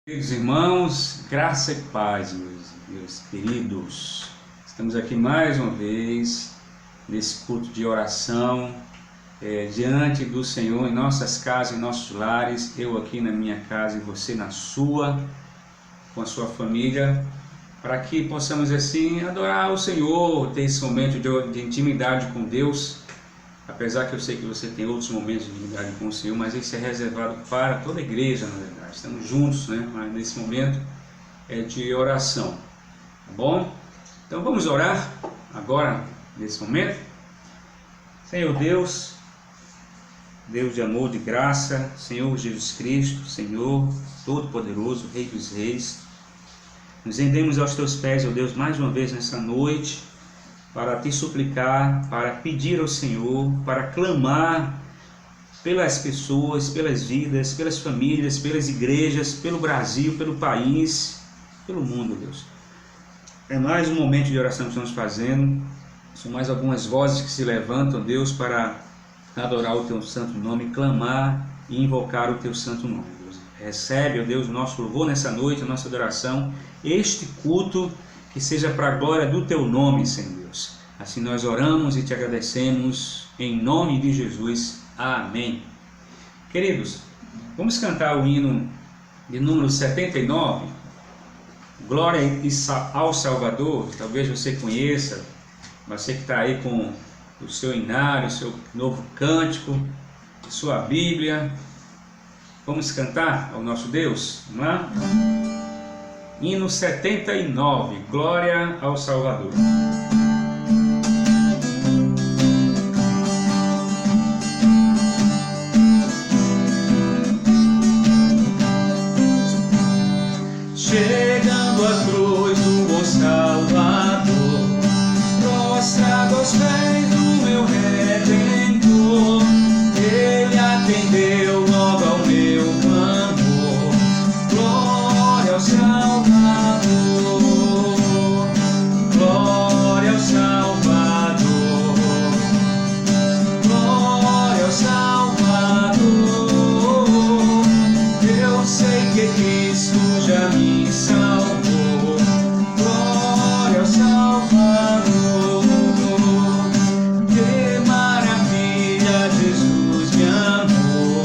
Queridos irmãos, graça e paz, meus queridos. Estamos aqui mais uma vez nesse culto de oração diante do Senhor, em nossas casas, em nossos lares, eu aqui na minha casa e você na sua, com a sua família, para que possamos assim adorar o Senhor, ter esse momento de intimidade com Deus. Apesar que eu sei que você tem outros momentos de intimidade com o Senhor, mas esse é reservado para toda a igreja, na verdade. Estamos juntos, né? Mas nesse momento é de oração, tá bom? Então vamos orar agora, nesse momento. Senhor Deus, Deus de amor, de graça, Senhor Jesus Cristo, Senhor Todo-Poderoso, Rei dos Reis, nos rendemos aos Teus pés, ó Deus, mais uma vez nessa noite, para Te suplicar, para pedir ao Senhor, para clamar pelas pessoas, pelas vidas, pelas famílias, pelas igrejas, pelo Brasil, pelo país, pelo mundo, Deus. É mais um momento de oração que estamos fazendo, são mais algumas vozes que se levantam, Deus, para adorar o Teu santo nome, clamar e invocar o Teu santo nome, Deus. Recebe, ó Deus, o nosso louvor nessa noite, a nossa adoração, este culto, que seja para a glória do Teu nome, Senhor Deus. Assim nós oramos e Te agradecemos, em nome de Jesus. Amém. Queridos, vamos cantar o hino de número 79, Glória ao Salvador. Talvez você conheça, você que está aí com o seu inário, o seu novo cântico, sua Bíblia. Vamos cantar ao nosso Deus? Vamos lá? Hino 79, Glória ao Salvador. Chegando à cruz do bom Salvador, prostrado aos pés do meu Redentor, Ele atendeu logo ao meu clamor. Glória ao Salvador, glória ao Salvador, glória ao Salvador. Eu sei que Cristo já me salvou. Glória ao Salvador. Que maravilha, Jesus me amou.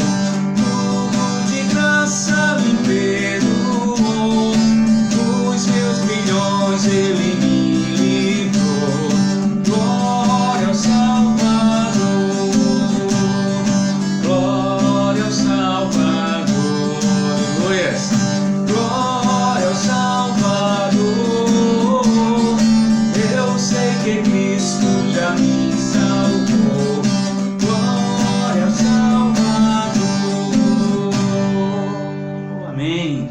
Tudo de graça me perdoou. Dos meus milhões Ele me livrou. Glória ao Salvador. Glória ao Salvador. Aleluia. Glória ao Salvador. Eu sei que Cristo já me salvou. Glória ao Salvador. Amém.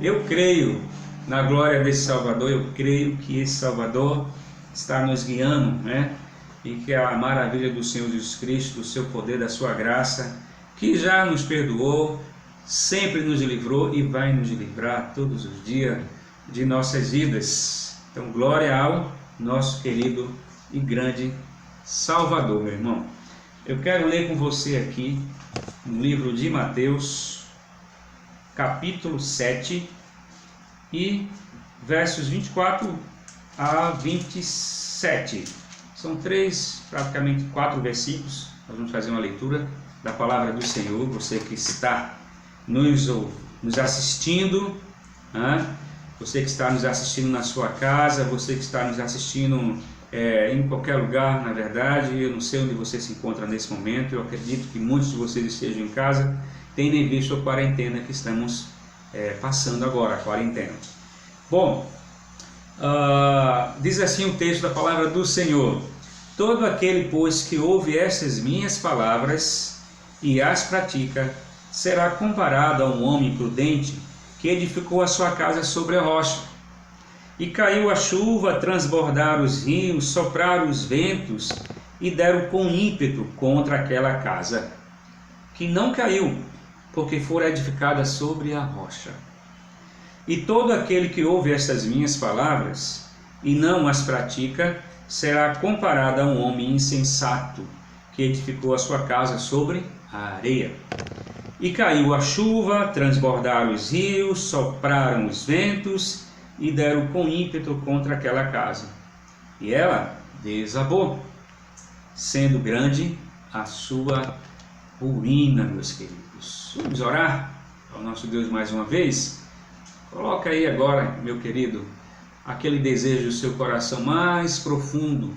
Eu creio na glória desse Salvador, eu creio que esse Salvador está nos guiando, né? E que a maravilha do Senhor Jesus Cristo, do seu poder, da sua graça, que já nos perdoou, sempre nos livrou e vai nos livrar todos os dias de nossas vidas. Então, glória ao nosso querido e grande Salvador, meu irmão. Eu quero ler com você aqui no livro de Mateus, capítulo 7 e versos 24 a 27. São praticamente 4 versículos. Nós vamos fazer uma leitura da palavra do Senhor. Você que está nos assistindo, você que está nos assistindo na sua casa, você que está nos assistindo em qualquer lugar, na verdade, eu não sei onde você se encontra nesse momento, eu acredito que muitos de vocês estejam em casa, tendo visto a quarentena que estamos passando agora, a quarentena. Bom, diz assim o texto da palavra do Senhor: todo aquele, pois, que ouve estas minhas palavras e as pratica, será comparado a um homem prudente que edificou a sua casa sobre a rocha. E caiu a chuva, transbordaram os rios, sopraram os ventos e deram com ímpeto contra aquela casa, que não caiu, porque fora edificada sobre a rocha. E todo aquele que ouve estas minhas palavras e não as pratica, será comparado a um homem insensato que edificou a sua casa sobre a areia. E caiu a chuva, transbordaram os rios, sopraram os ventos e deram com ímpeto contra aquela casa. E ela desabou, sendo grande a sua ruína, meus queridos. Vamos orar ao nosso Deus mais uma vez? Coloca aí agora, meu querido, aquele desejo do seu coração mais profundo.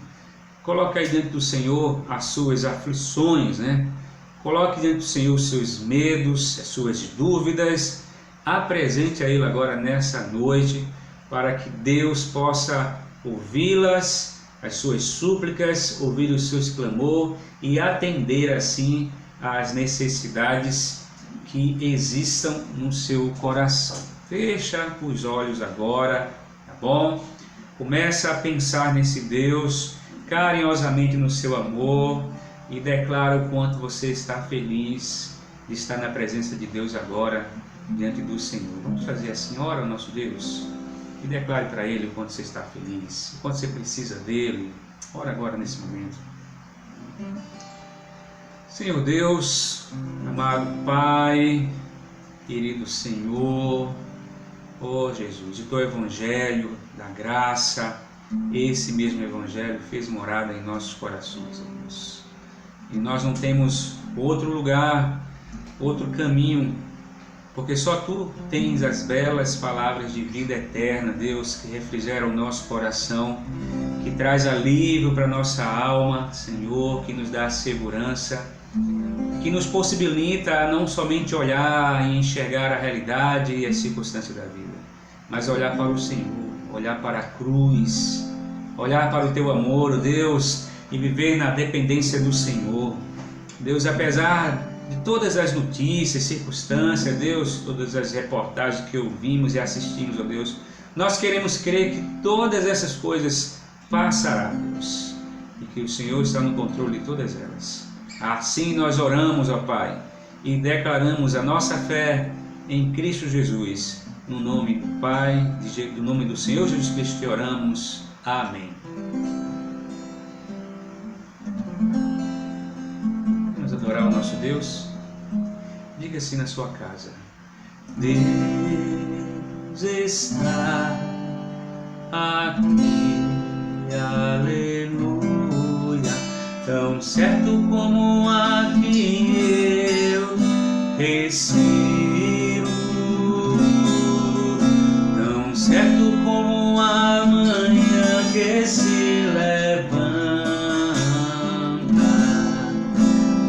Coloca aí diante do Senhor as suas aflições, né? Coloque diante do Senhor os seus medos, as suas dúvidas. Apresente a Ele agora nessa noite, para que Deus possa ouvi-las, as suas súplicas, ouvir os seus clamores e atender assim às necessidades que existam no seu coração. Fecha os olhos agora, tá bom? Começa a pensar nesse Deus, carinhosamente no seu amor, e declara o quanto você está feliz de estar na presença de Deus agora, diante do Senhor. Vamos fazer assim, ora ao nosso Deus, e declare para Ele o quanto você está feliz, o quanto você precisa dEle. Ora agora nesse momento. Senhor Deus, amado Pai, querido Senhor, ó Jesus, o Teu Evangelho da graça, esse mesmo Evangelho fez morada em nossos corações, ó Deus. E nós não temos outro lugar, outro caminho, porque só Tu tens as belas palavras de vida eterna, Deus, que refrigeram o nosso coração, que traz alívio para a nossa alma, Senhor, que nos dá segurança, que nos possibilita a não somente olhar e enxergar a realidade e as circunstâncias da vida, mas olhar para o Senhor, olhar para a cruz, olhar para o Teu amor, Deus, e viver na dependência do Senhor. Deus, apesar de todas as notícias, circunstâncias, Deus, todas as reportagens que ouvimos e assistimos, ó Deus, nós queremos crer que todas essas coisas passarão, Deus, e que o Senhor está no controle de todas elas. Assim nós oramos, ó Pai, e declaramos a nossa fé em Cristo Jesus. No nome do Pai, no nome do Senhor Jesus Cristo que oramos. Amém. Vamos adorar o nosso Deus? Diga assim na sua casa: Deus está aqui, aleluia. Tão certo como a quem eu respiro, tão certo como a manhã que se levanta,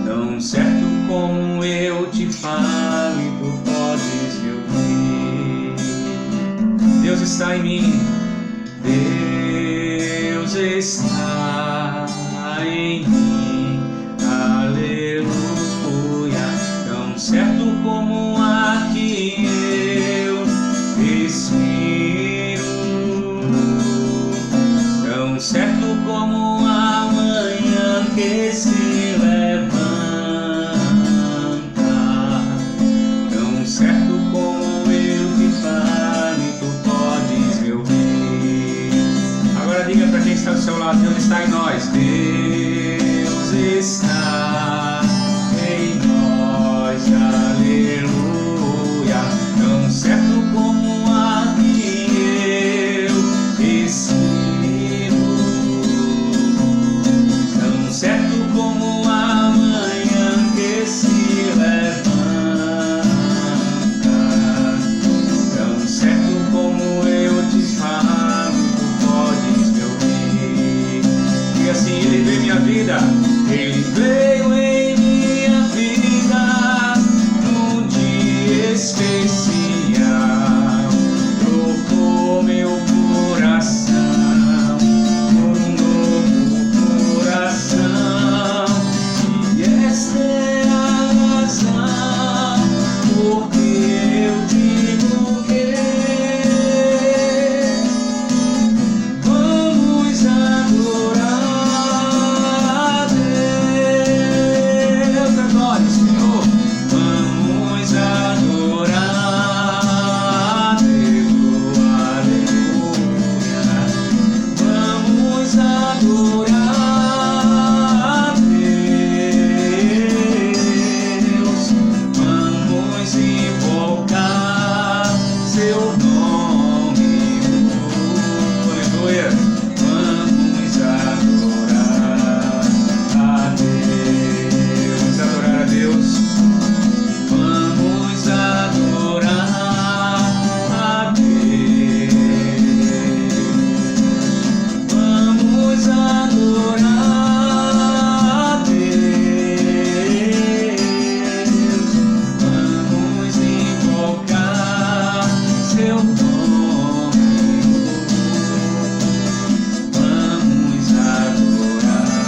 tão certo como eu te falo e tu podes me ouvir. Deus está em mim, Deus está em mim, aleluia. Tão certo como a que eu respiro, tão certo como a manhã que se levanta, tão certo como eu te falo e tu podes me ouvir. Agora diga para quem está do seu lado: Deus está em nós. Deus está em nós, aleluia. Tão certo como a que eu respiro, tão certo como a manhã que se levanta, tão certo como eu te falo, tu podes me ouvir. E assim Ele vem me seu nome. Aleluia. Vamos adorar a Deus. Adorar a Deus. Vamos adorar a Deus. Vamos adorar a Deus. Vamos invocar seu nome. Vamos adorar a Deus.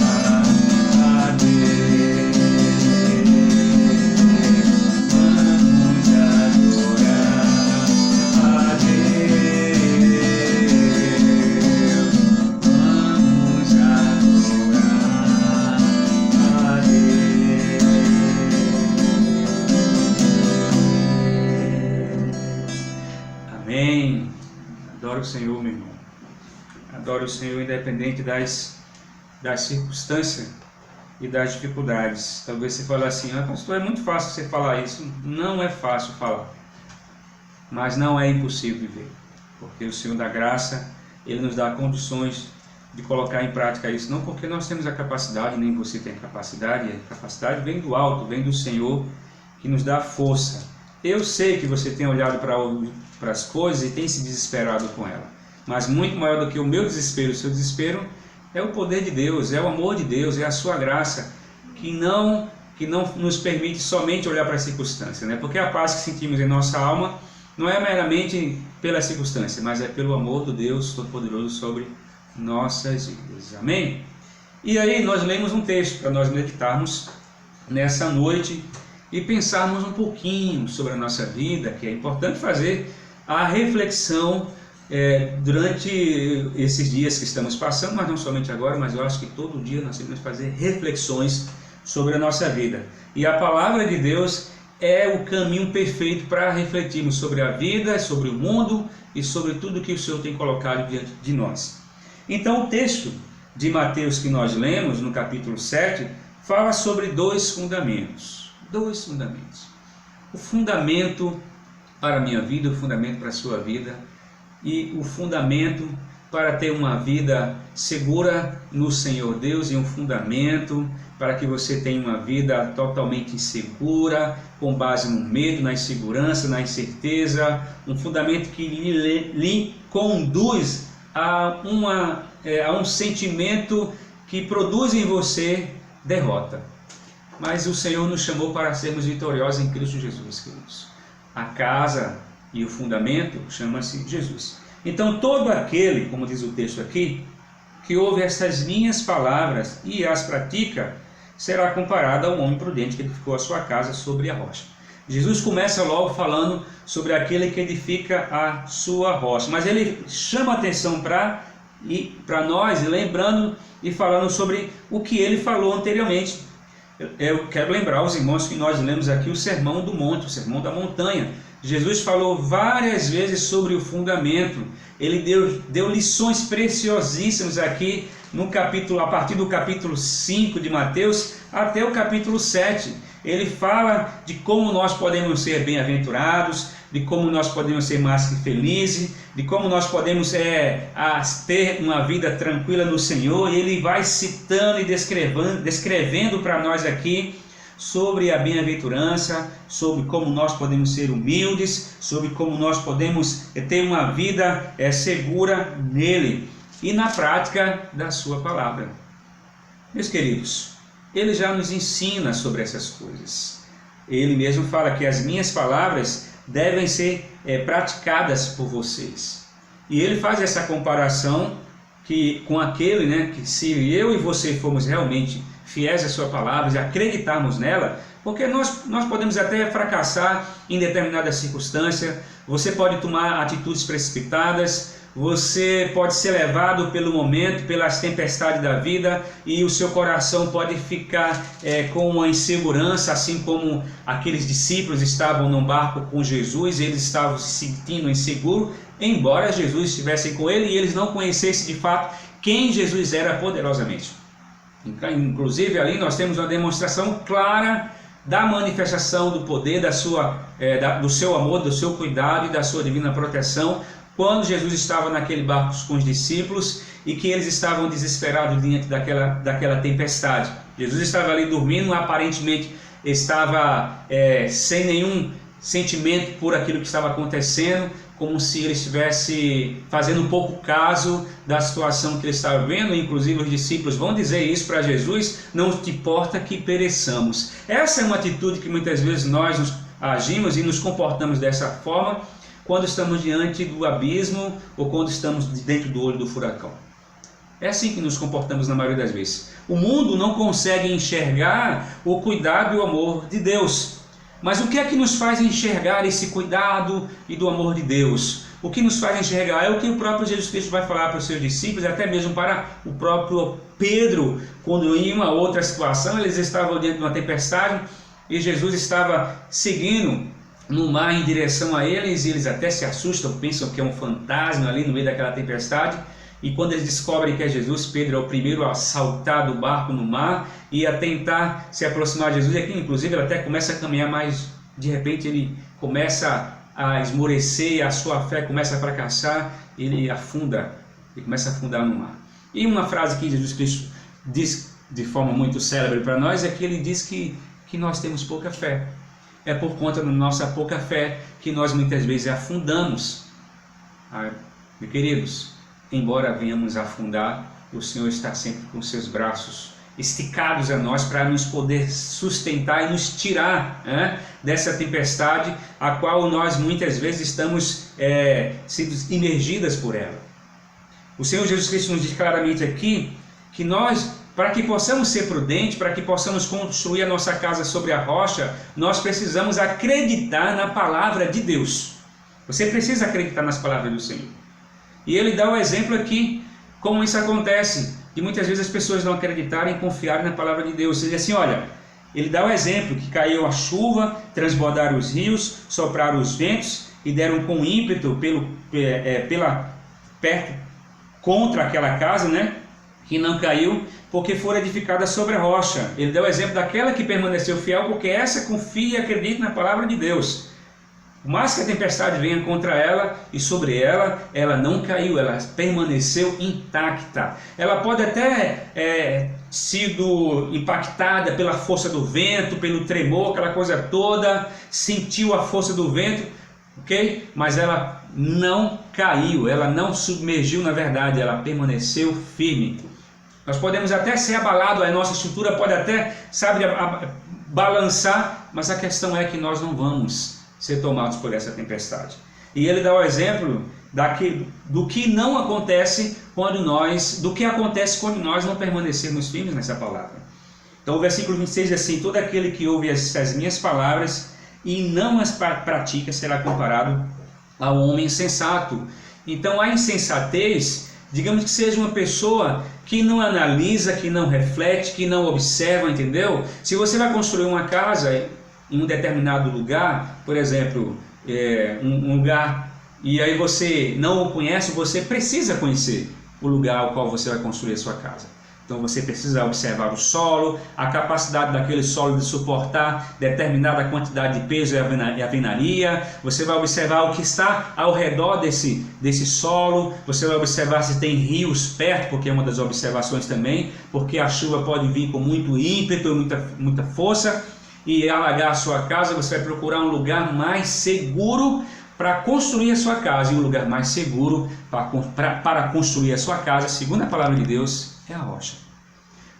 Vamos adorar a Deus. Vamos adorar a Deus. Amém. Adoro o Senhor, meu irmão. Adoro o Senhor independente das circunstâncias e das dificuldades. Talvez você fale assim: ah, pastor, é muito fácil você falar isso. Não é fácil falar, mas não é impossível viver, porque o Senhor da graça, Ele nos dá condições de colocar em prática isso, não porque nós temos a capacidade, nem você tem a capacidade vem do alto, vem do Senhor, que nos dá força. Eu sei que você tem olhado para as coisas e tem se desesperado com ela, mas muito maior do que o meu desespero, o seu desespero, é o poder de Deus, é o amor de Deus, é a sua graça, que não nos permite somente olhar para a circunstância, né? Porque a paz que sentimos em nossa alma não é meramente pela circunstância, mas é pelo amor do Deus Todo-Poderoso sobre nossas vidas. Amém? E aí nós lemos um texto para nós meditarmos nessa noite e pensarmos um pouquinho sobre a nossa vida, que é importante fazer a reflexão durante esses dias que estamos passando, mas não somente agora, mas eu acho que todo dia nós temos que fazer reflexões sobre a nossa vida. E a palavra de Deus é o caminho perfeito para refletirmos sobre a vida, sobre o mundo e sobre tudo que o Senhor tem colocado diante de nós. Então o texto de Mateus que nós lemos, no capítulo 7, fala sobre dois fundamentos. Dois fundamentos. O fundamento para a minha vida, o fundamento para a sua vida e o fundamento para ter uma vida segura no Senhor Deus e um fundamento para que você tenha uma vida totalmente insegura, com base no medo, na insegurança, na incerteza, um fundamento que lhe conduz a um sentimento que produz em você derrota. Mas o Senhor nos chamou para sermos vitoriosos em Cristo Jesus, queridos. A casa e o fundamento chama-se Jesus. Então todo aquele, como diz o texto aqui, que ouve essas minhas palavras e as pratica, será comparado ao homem prudente que edificou a sua casa sobre a rocha. Jesus começa logo falando sobre aquele que edifica a sua rocha, mas ele chama a atenção para nós, lembrando e falando sobre o que ele falou anteriormente. Eu quero lembrar aos irmãos que nós lemos aqui o Sermão do Monte, o Sermão da Montanha. Jesus falou várias vezes sobre o fundamento. Ele deu lições preciosíssimas aqui no capítulo, a partir do capítulo 5 de Mateus até o capítulo 7. Ele fala de como nós podemos ser bem-aventurados, de como nós podemos ser mais que felizes, de como nós podemos ter uma vida tranquila no Senhor. E ele vai citando e descrevendo para nós aqui sobre a bem-aventurança, sobre como nós podemos ser humildes, sobre como nós podemos ter uma vida segura nele e na prática da sua palavra. Meus queridos, ele já nos ensina sobre essas coisas. Ele mesmo fala que as minhas palavras devem ser praticadas por vocês. E ele faz essa comparação com aquele, que se eu e você formos realmente fiéis à sua palavra e acreditarmos nela, porque nós podemos até fracassar em determinada circunstância, você pode tomar atitudes precipitadas, você pode ser levado pelo momento, pelas tempestades da vida, e o seu coração pode ficar com uma insegurança, assim como aqueles discípulos estavam num barco com Jesus, eles estavam se sentindo inseguros, embora Jesus estivesse com ele e eles não conhecessem de fato quem Jesus era poderosamente. Inclusive ali nós temos uma demonstração clara da manifestação do poder, do seu amor, do seu cuidado e da sua divina proteção, quando Jesus estava naquele barco com os discípulos e que eles estavam desesperados diante daquela tempestade. Jesus estava ali dormindo, aparentemente estava sem nenhum sentimento por aquilo que estava acontecendo, como se ele estivesse fazendo um pouco caso da situação que ele estava vendo. Inclusive os discípulos vão dizer isso para Jesus: não te importa que pereçamos. Essa é uma atitude que muitas vezes nós agimos e nos comportamos dessa forma quando estamos diante do abismo ou quando estamos dentro do olho do furacão. É assim que nos comportamos na maioria das vezes. O mundo não consegue enxergar o cuidado e o amor de Deus. Mas o que é que nos faz enxergar esse cuidado e do amor de Deus? O que nos faz enxergar é o que o próprio Jesus Cristo vai falar para os seus discípulos, até mesmo para o próprio Pedro, quando em uma outra situação eles estavam diante de uma tempestade e Jesus estava seguindo no mar em direção a eles, e eles até se assustam, pensam que é um fantasma ali no meio daquela tempestade. E quando eles descobrem que é Jesus, Pedro é o primeiro a saltar do barco no mar e a tentar se aproximar de Jesus. E aqui, inclusive, ele até começa a caminhar, mas de repente ele começa a esmorecer, a sua fé começa a fracassar, ele afunda, ele começa a afundar no mar. E uma frase que Jesus Cristo diz de forma muito célebre para nós é que ele diz que nós temos pouca fé. É por conta da nossa pouca fé que nós muitas vezes afundamos. Meus queridos, embora venhamos a afundar, o Senhor está sempre com seus braços esticados a nós para nos poder sustentar e nos tirar dessa tempestade a qual nós muitas vezes estamos sendo imergidas por ela. O Senhor Jesus Cristo nos diz claramente aqui que nós, para que possamos ser prudentes, para que possamos construir a nossa casa sobre a rocha, nós precisamos acreditar na palavra de Deus. Você precisa acreditar nas palavras do Senhor. E ele dá o exemplo aqui, como isso acontece, de muitas vezes as pessoas não acreditarem e confiarem na palavra de Deus. Ele diz assim, olha, ele dá o exemplo que caiu a chuva, transbordaram os rios, sopraram os ventos e deram com ímpeto contra aquela casa, que não caiu, porque fora edificada sobre a rocha. Ele dá o exemplo daquela que permaneceu fiel, porque essa confia e acredita na palavra de Deus. Por mais que a tempestade venha contra ela e sobre ela, ela não caiu, ela permaneceu intacta. Ela pode até sido impactada pela força do vento, pelo tremor, aquela coisa toda, sentiu a força do vento, ok? Mas ela não caiu, ela não submergiu, na verdade, ela permaneceu firme. Nós podemos até ser abalados, a nossa estrutura pode até, balançar, mas a questão é que nós não vamos ser tomados por essa tempestade. E ele dá o exemplo do que não acontece do que acontece quando nós não permanecermos firmes nessa palavra. Então o versículo 26 diz assim: todo aquele que ouve as minhas palavras e não as pratica será comparado ao homem insensato. Então a insensatez, digamos que seja uma pessoa que não analisa, que não reflete, que não observa, entendeu? Se você vai construir uma casa em um determinado lugar, por exemplo, um lugar, e aí você não o conhece, você precisa conhecer o lugar ao qual você vai construir a sua casa. Então você precisa observar o solo, a capacidade daquele solo de suportar determinada quantidade de peso e alvenaria. Você vai observar o que está ao redor desse solo. Você vai observar se tem rios perto, porque é uma das observações também, porque a chuva pode vir com muito ímpeto, muita força e alagar a sua casa. Você vai procurar um lugar mais seguro para construir a sua casa, e um lugar mais seguro para construir a sua casa, segundo a palavra de Deus, é a rocha.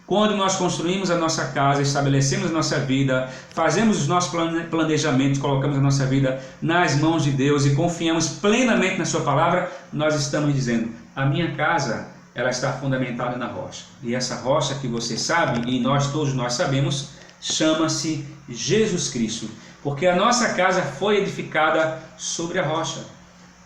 Quando nós construímos a nossa casa, estabelecemos a nossa vida, fazemos os nossos planejamentos, colocamos a nossa vida nas mãos de Deus e confiamos plenamente na sua palavra, nós estamos dizendo: a minha casa, ela está fundamentada na rocha. E essa rocha que você sabe, e todos nós sabemos, chama-se Jesus Cristo. Porque a nossa casa foi edificada sobre a rocha,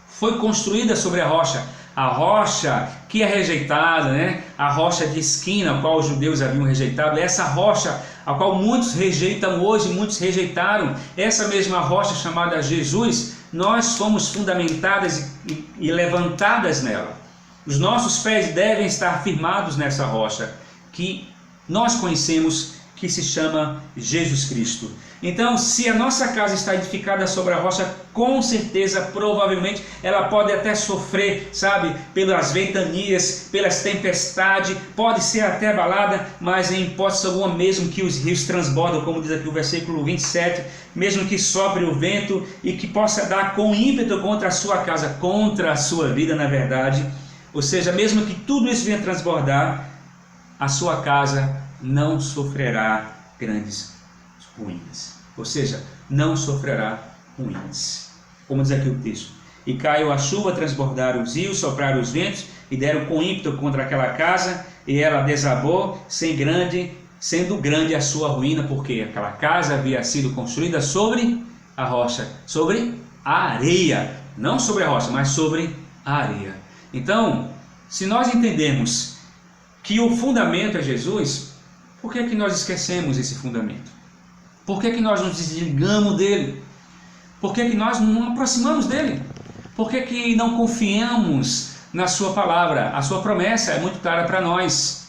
foi construída sobre a rocha. A rocha que é rejeitada, a rocha de esquina, a qual os judeus haviam rejeitado, essa rocha a qual muitos rejeitam hoje, muitos rejeitaram, essa mesma rocha chamada Jesus, nós fomos fundamentadas e levantadas nela. Os nossos pés devem estar firmados nessa rocha, que nós conhecemos, que se chama Jesus Cristo. Então, se a nossa casa está edificada sobre a rocha, com certeza, provavelmente, ela pode até sofrer, sabe, pelas ventanias, pelas tempestades, pode ser até abalada, mas em hipótese alguma, mesmo que os rios transbordam, como diz aqui o versículo 27, mesmo que sopre o vento e que possa dar com ímpeto contra a sua casa, contra a sua vida, na verdade, ou seja, mesmo que tudo isso venha transbordar, a sua casa não sofrerá grandes ruínas, ou seja, não sofrerá ruínas, como diz aqui o texto. E caiu a chuva, transbordaram os rios, sopraram os ventos e deram com ímpeto contra aquela casa, e ela desabou, sendo grande a sua ruína, porque aquela casa havia sido construída sobre a rocha, sobre a areia, não sobre a rocha, mas sobre a areia. Então, se nós entendermos que o fundamento é Jesus, por que nós esquecemos esse fundamento? Por que nós nos desligamos dele? Por que nós não aproximamos dele? Por que não confiamos na sua palavra? A sua promessa é muito clara para nós,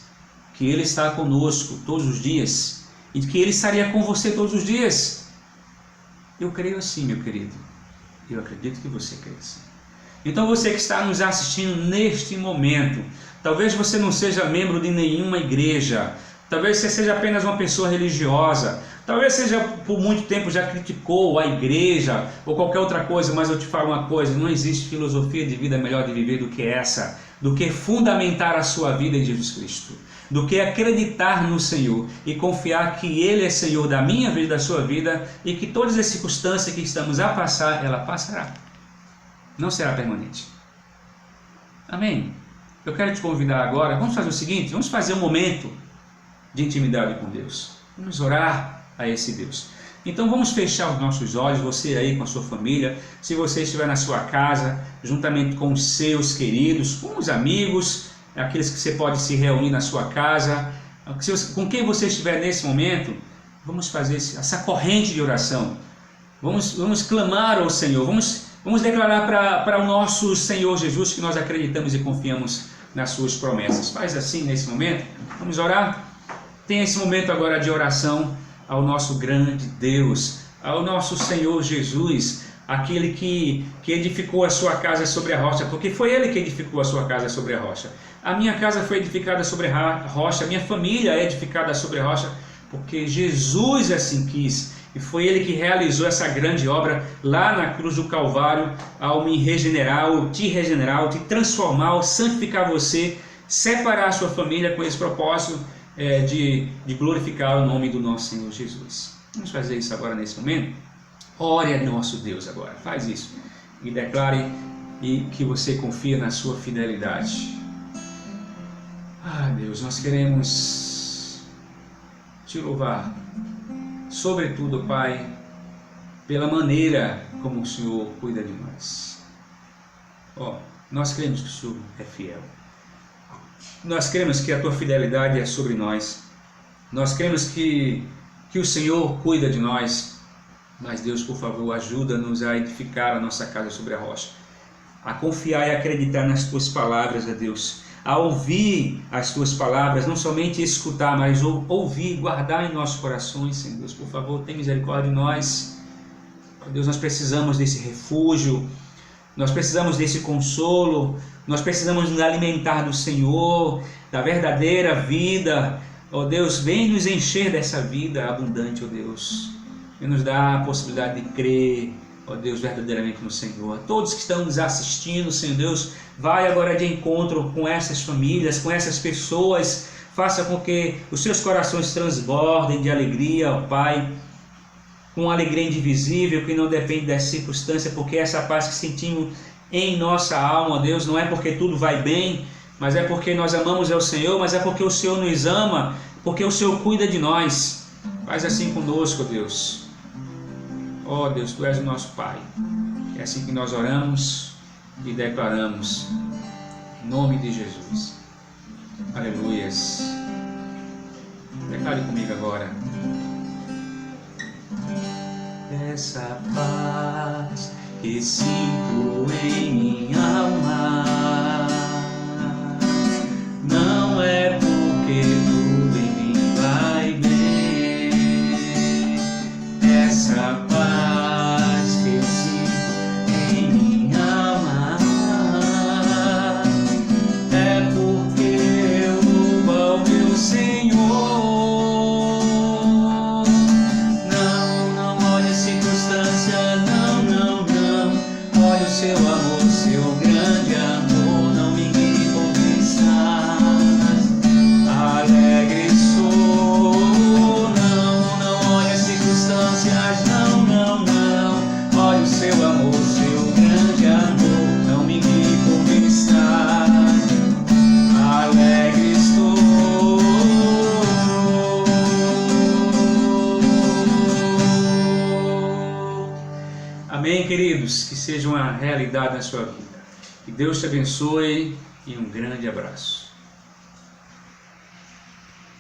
que ele está conosco todos os dias e que ele estaria com você todos os dias. Eu creio assim, meu querido. Eu acredito que você crê assim. Então você que está nos assistindo neste momento, talvez você não seja membro de nenhuma igreja, talvez você seja apenas uma pessoa religiosa, talvez seja por muito tempo já criticou a igreja ou qualquer outra coisa, mas eu te falo uma coisa, não existe filosofia de vida melhor de viver do que essa, do que fundamentar a sua vida em Jesus Cristo, do que acreditar no Senhor e confiar que Ele é Senhor da minha vida e da sua vida e que todas as circunstâncias que estamos a passar, ela passará, não será permanente. Amém? Eu quero te convidar agora, vamos fazer o seguinte, vamos fazer um momento de intimidade com Deus, vamos orar a esse Deus. Então vamos fechar os nossos olhos, você aí com a sua família, se você estiver na sua casa, juntamente com os seus queridos, com os amigos, aqueles que você pode se reunir na sua casa, com quem você estiver nesse momento, vamos fazer essa corrente de oração, vamos clamar ao Senhor, vamos declarar para o nosso Senhor Jesus que nós acreditamos e confiamos nas suas promessas. Faz assim nesse momento, vamos orar. Tem esse momento agora de oração ao nosso grande Deus, ao nosso Senhor Jesus, aquele que edificou a sua casa sobre a rocha, porque foi Ele que edificou a sua casa sobre a rocha. A minha casa foi edificada sobre a rocha, a minha família é edificada sobre a rocha, porque Jesus assim quis, e foi Ele que realizou essa grande obra lá na cruz do Calvário, ao me regenerar, ao te transformar, ao santificar você, separar a sua família com esse propósito, de glorificar o nome do nosso Senhor Jesus. Vamos fazer isso agora nesse momento? Ore a nosso Deus agora, faz isso e declare que você confia na sua fidelidade. Deus, nós queremos te louvar, sobretudo, Pai, pela maneira como o Senhor cuida de nós. Nós cremos que o Senhor é fiel. Nós cremos que a tua fidelidade é sobre nós. Nós cremos que o Senhor cuida de nós. Mas Deus, por favor, ajuda-nos a edificar a nossa casa sobre a rocha, a confiar e acreditar nas tuas palavras, Deus, a ouvir as tuas palavras, não somente escutar, mas ouvir, guardar em nossos corações. Senhor Deus, por favor, tenha misericórdia de nós. Deus, nós precisamos desse refúgio, nós precisamos desse consolo, nós precisamos nos alimentar do Senhor, da verdadeira vida. Deus, vem nos encher dessa vida abundante, Deus. Vem nos dar a possibilidade de crer, Deus, verdadeiramente no Senhor. A todos que estão nos assistindo, Senhor Deus, vai agora de encontro com essas famílias, com essas pessoas. Faça com que os seus corações transbordem de alegria, Pai, com alegria indivisível, que não depende da circunstância, porque essa paz que sentimos em nossa alma, Deus, não é porque tudo vai bem, mas é porque nós amamos ao Senhor, mas é porque o Senhor nos ama, porque o Senhor cuida de nós. Faz assim conosco, Deus. Deus, Tu és o nosso Pai. É assim que nós oramos e declaramos, em nome de Jesus. Aleluias. Declare comigo agora. Essa paz que sinto em minha alma não é porque tudo em mim vai bem, seu amor, seu grande amor, não me guie conquistar. Alegre sou, não olhe as circunstâncias, não. Olhe o seu amor, seu grande amor, não me guie conquistar. Alegre estou. Amém, queridos? Que seja uma realidade na sua vida. Que Deus te abençoe e um grande abraço.